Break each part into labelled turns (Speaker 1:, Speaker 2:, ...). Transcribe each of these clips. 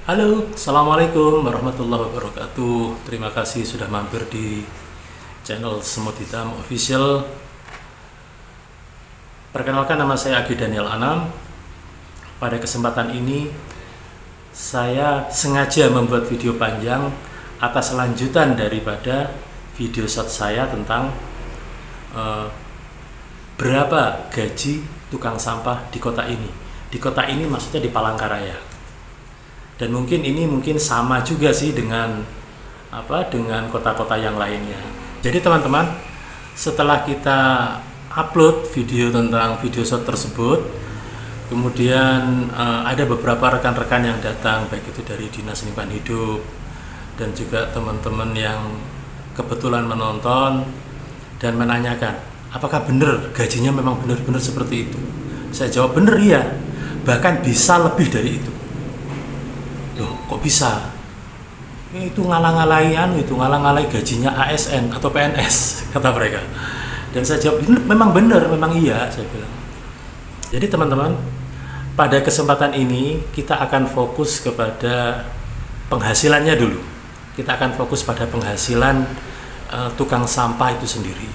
Speaker 1: Halo, Assalamualaikum warahmatullahi wabarakatuh. Terima kasih sudah mampir di channel Semut Hitam Official. Perkenalkan, nama saya Agi Daniel Anam. Pada kesempatan ini saya sengaja membuat video panjang atas lanjutan daripada video short saya tentang berapa gaji tukang sampah di kota ini. Di kota ini maksudnya di Palangkaraya. Dan mungkin sama juga sih dengan kota-kota yang lainnya. Jadi teman-teman, setelah kita upload video tentang video short tersebut, kemudian ada beberapa rekan-rekan yang datang, baik itu dari Dinas Lingkungan Hidup dan juga teman-teman yang kebetulan menonton dan menanyakan, apakah benar gajinya memang benar-benar seperti itu? Saya jawab, benar iya, bahkan bisa lebih dari itu. Loh, kok bisa? Itu ngalang-ngalai gajinya ASN atau PNS, kata mereka. Dan saya jawab, memang benar, memang iya, saya bilang. Jadi teman-teman, pada kesempatan ini kita akan fokus kepada penghasilannya dulu. Kita akan fokus pada penghasilan tukang sampah itu sendiri.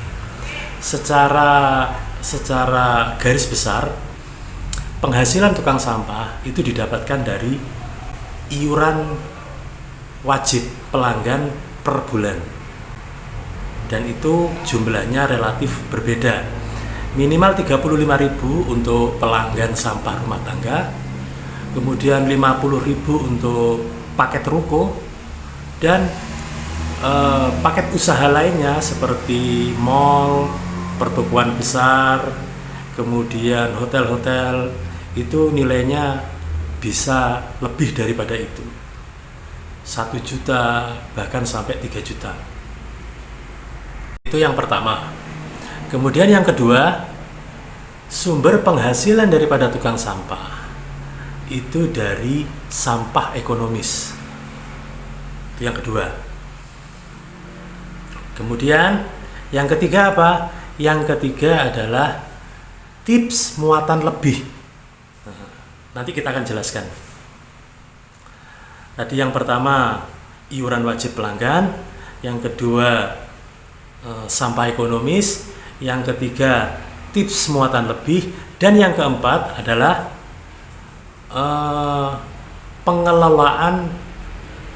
Speaker 1: Secara garis besar, penghasilan tukang sampah itu didapatkan dari iuran wajib pelanggan per bulan, dan itu jumlahnya relatif berbeda. Minimal 35.000 untuk pelanggan sampah rumah tangga, kemudian 50.000 untuk paket ruko, dan paket usaha lainnya seperti mall, pertokoan besar, kemudian hotel-hotel, itu nilainya bisa lebih daripada itu, 1 juta bahkan sampai 3 juta. Itu yang pertama. Kemudian yang kedua, sumber penghasilan daripada tukang sampah itu dari sampah ekonomis. Itu yang kedua. Kemudian yang ketiga apa? Yang ketiga adalah tips muatan lebih. Nanti kita akan jelaskan. Tadi yang pertama iuran wajib pelanggan, yang kedua sampah ekonomis, yang ketiga tips muatan lebih, dan yang keempat adalah pengelolaan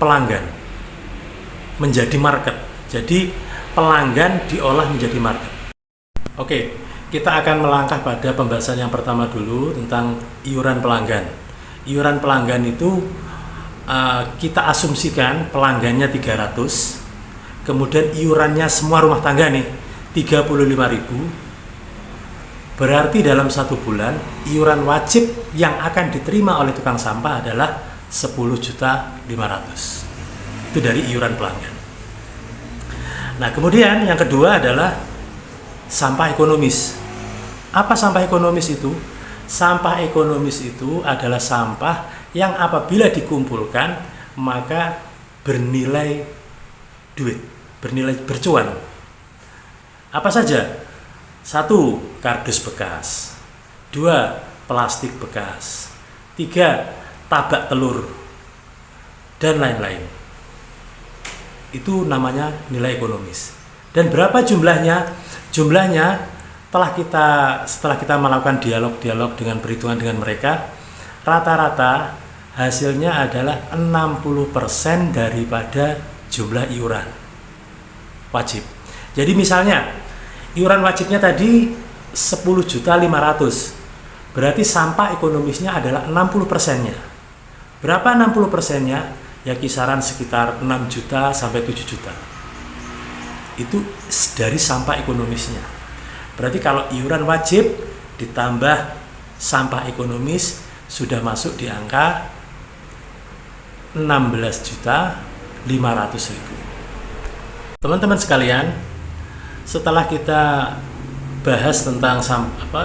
Speaker 1: pelanggan menjadi market. Jadi pelanggan diolah menjadi market. Oke. Kita akan melangkah pada pembahasan yang pertama dulu tentang iuran pelanggan. Iuran pelanggan itu kita asumsikan pelanggannya 300, kemudian iurannya semua rumah tangga nih 35.000. Berarti dalam 1 bulan iuran wajib yang akan diterima oleh tukang sampah adalah 10.500.000. Itu dari iuran pelanggan. Nah, kemudian yang kedua adalah sampah ekonomis. Apa sampah ekonomis itu? Sampah ekonomis itu adalah sampah yang apabila dikumpulkan maka bernilai duit, bernilai bercuan. Apa saja? 1. Kardus bekas. 2. Plastik bekas. 3. Tabak telur, dan lain-lain. Itu namanya nilai ekonomis. Dan berapa jumlahnya? Jumlahnya setelah kita melakukan dialog dengan perhitungan dengan mereka, rata-rata hasilnya adalah 60% daripada jumlah iuran wajib. Jadi misalnya iuran wajibnya tadi 10.500.000, berarti sampah ekonomisnya adalah 60%-nya. Berapa 60%-nya? Ya kisaran sekitar 6 juta sampai 7 juta. Itu dari sampah ekonomisnya. Berarti kalau iuran wajib ditambah sampah ekonomis sudah masuk di angka 16.500.000. Teman-teman sekalian, setelah kita bahas tentang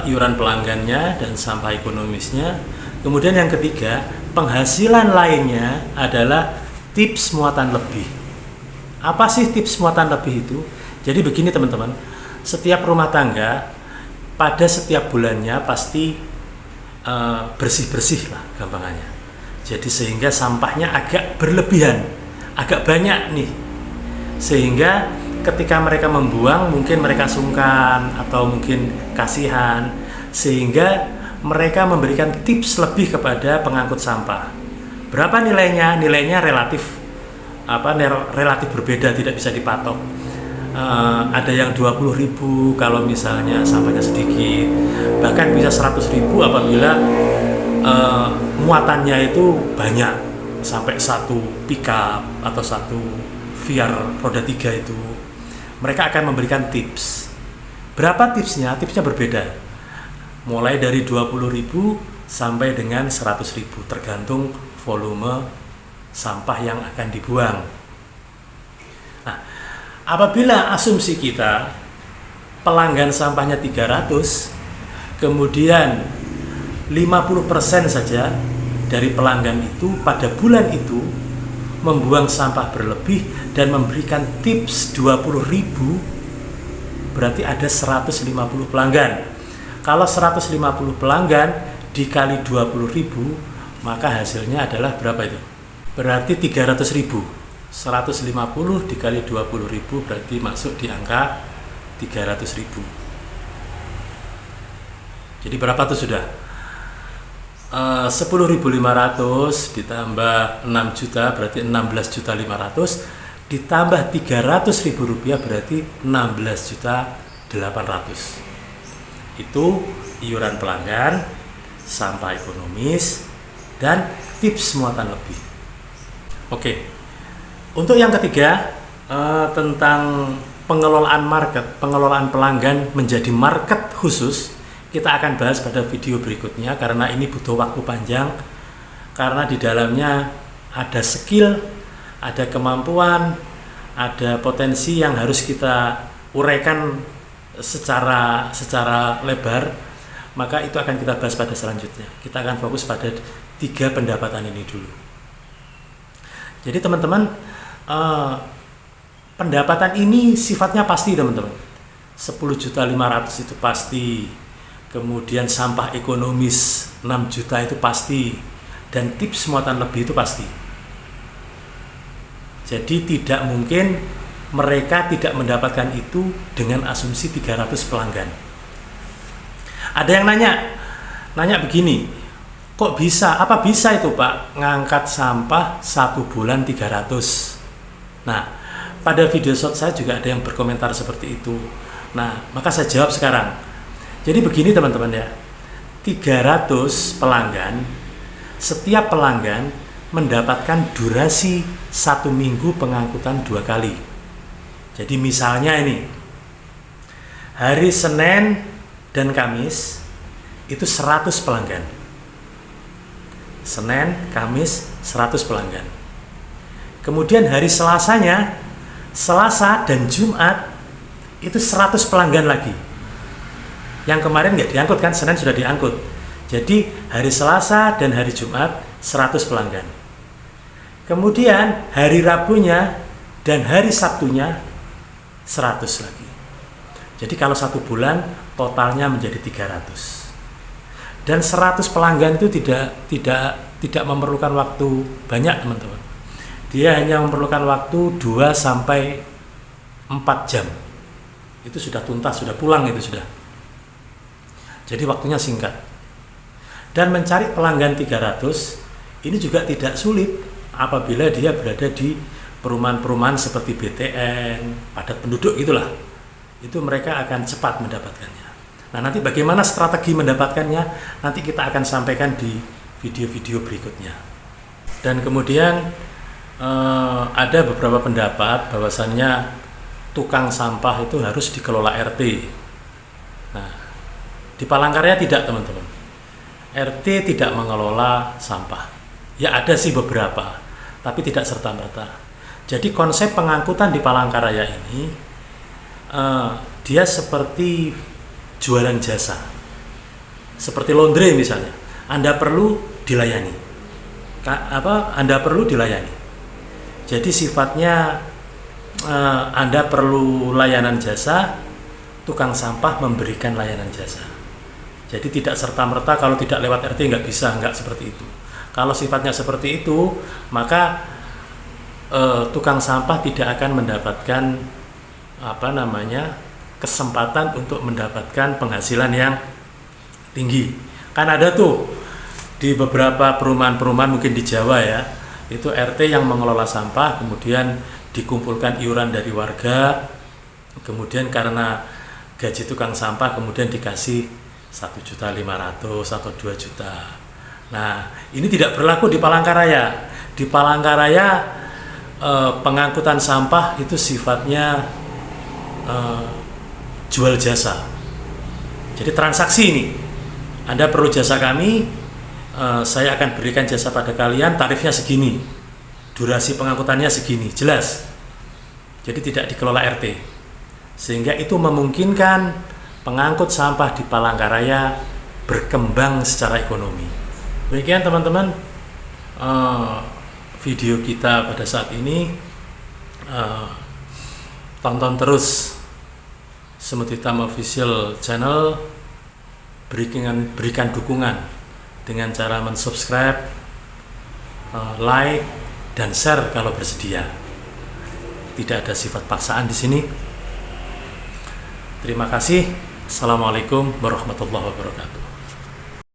Speaker 1: iuran pelanggannya dan sampah ekonomisnya, kemudian yang ketiga, penghasilan lainnya adalah tips muatan lebih. Apa sih tips muatan lebih itu? Jadi begini teman-teman, setiap rumah tangga pada setiap bulannya pasti bersih-bersih lah gampangannya. Jadi sehingga sampahnya agak berlebihan, agak banyak nih. Sehingga ketika mereka membuang mungkin mereka sungkan atau mungkin kasihan, sehingga mereka memberikan tips lebih kepada pengangkut sampah. Berapa nilainya? Nilainya relatif berbeda, tidak bisa dipatok. Ada yang 20.000 kalau misalnya sampahnya sedikit, bahkan bisa 100.000 apabila muatannya itu banyak, sampai satu pickup atau satu VR roda 3 itu. Mereka akan memberikan tips. Berapa tipsnya? Tipsnya berbeda, mulai dari 20.000 sampai dengan 100.000, tergantung volume sampah yang akan dibuang. Nah, apabila asumsi kita pelanggan sampahnya 300, kemudian 50% saja dari pelanggan itu pada bulan itu membuang sampah berlebih dan memberikan tips 20.000, berarti ada 150 pelanggan. Kalau 150 pelanggan dikali 20.000, maka hasilnya adalah berapa itu? Berarti 300.000. 150 dikali 20.000 berarti masuk di angka 300.000. Jadi berapa tuh sudah? 10.500 ditambah 6 juta berarti 16.500.000, ditambah 300.000 rupiah berarti 16.800.000. Itu iuran pelanggan, sampah ekonomis, dan tips muatan lebih. Oke, untuk yang ketiga tentang pengelolaan market, pengelolaan pelanggan menjadi market khusus, kita akan bahas pada video berikutnya karena ini butuh waktu panjang, karena di dalamnya ada skill, ada kemampuan, ada potensi yang harus kita uraikan secara lebar. Maka itu akan kita bahas pada selanjutnya. Kita akan fokus pada 3 pendapatan ini dulu. Jadi teman-teman, pendapatan ini sifatnya pasti teman-teman. 10.500.000 itu pasti. Kemudian sampah ekonomis 6 juta itu pasti, dan tips muatan lebih itu pasti. Jadi tidak mungkin mereka tidak mendapatkan itu dengan asumsi 300 pelanggan. Ada yang nanya begini, kok bisa? Apa bisa itu Pak ngangkat sampah 1 bulan 300? Nah, pada video shot saya juga ada yang berkomentar seperti itu. Nah, maka saya jawab sekarang. Jadi begini teman-teman ya, 300 pelanggan, setiap pelanggan mendapatkan durasi 1 minggu pengangkutan 2 kali. Jadi misalnya ini, hari Senin dan Kamis itu 100 pelanggan. Senin, Kamis 100 pelanggan. Kemudian hari Selasanya, Selasa dan Jumat itu 100 pelanggan lagi. Yang kemarin nggak diangkut kan, Senin sudah diangkut. Jadi hari Selasa dan hari Jumat 100 pelanggan. Kemudian hari Rabunya dan hari Sabtunya 100 lagi. Jadi kalau 1 bulan totalnya menjadi 300. Dan 100 pelanggan itu tidak memerlukan waktu banyak teman-teman. Dia hanya memerlukan waktu 2 sampai 4 jam. Itu sudah tuntas, sudah pulang itu sudah. Jadi waktunya singkat. Dan mencari pelanggan 300 ini juga tidak sulit apabila dia berada di perumahan-perumahan seperti BTN, padat penduduk itulah. Itu mereka akan cepat mendapatkannya. Nah, nanti bagaimana strategi mendapatkannya nanti kita akan sampaikan di video-video berikutnya. Dan kemudian ada beberapa pendapat bahwasannya tukang sampah itu harus dikelola RT. Nah, di Palangkaraya tidak teman-teman. RT tidak mengelola sampah. Ya ada sih beberapa, tapi tidak serta-merta. Jadi konsep pengangkutan di Palangkaraya ini dia seperti jualan jasa. Seperti laundry misalnya. Anda perlu dilayani. Anda perlu dilayani. Jadi sifatnya Anda perlu layanan jasa, tukang sampah memberikan layanan jasa. Jadi tidak serta-merta kalau tidak lewat RT nggak bisa, nggak seperti itu. Kalau sifatnya seperti itu, maka tukang sampah tidak akan mendapatkan kesempatan untuk mendapatkan penghasilan yang tinggi. Kan ada tuh di beberapa perumahan-perumahan mungkin di Jawa ya, itu RT yang mengelola sampah, kemudian dikumpulkan iuran dari warga, kemudian karena gaji tukang sampah kemudian dikasih 1.500.000 atau 2 juta. Nah, ini tidak berlaku di Palangkaraya. Di Palangkaraya pengangkutan sampah itu sifatnya jual jasa. Jadi transaksi ini. Anda perlu jasa kami, saya akan berikan jasa pada kalian, tarifnya segini, durasi pengangkutannya segini, jelas. Jadi tidak dikelola RT, sehingga itu memungkinkan pengangkut sampah di Palangkaraya berkembang secara ekonomi. Demikian teman-teman video kita pada saat ini. Tonton terus Semut Hitam Official Channel, berikan dukungan dengan cara mensubscribe, like, dan share kalau bersedia. Tidak ada sifat paksaan di sini. Terima kasih. Assalamualaikum warahmatullahi wabarakatuh.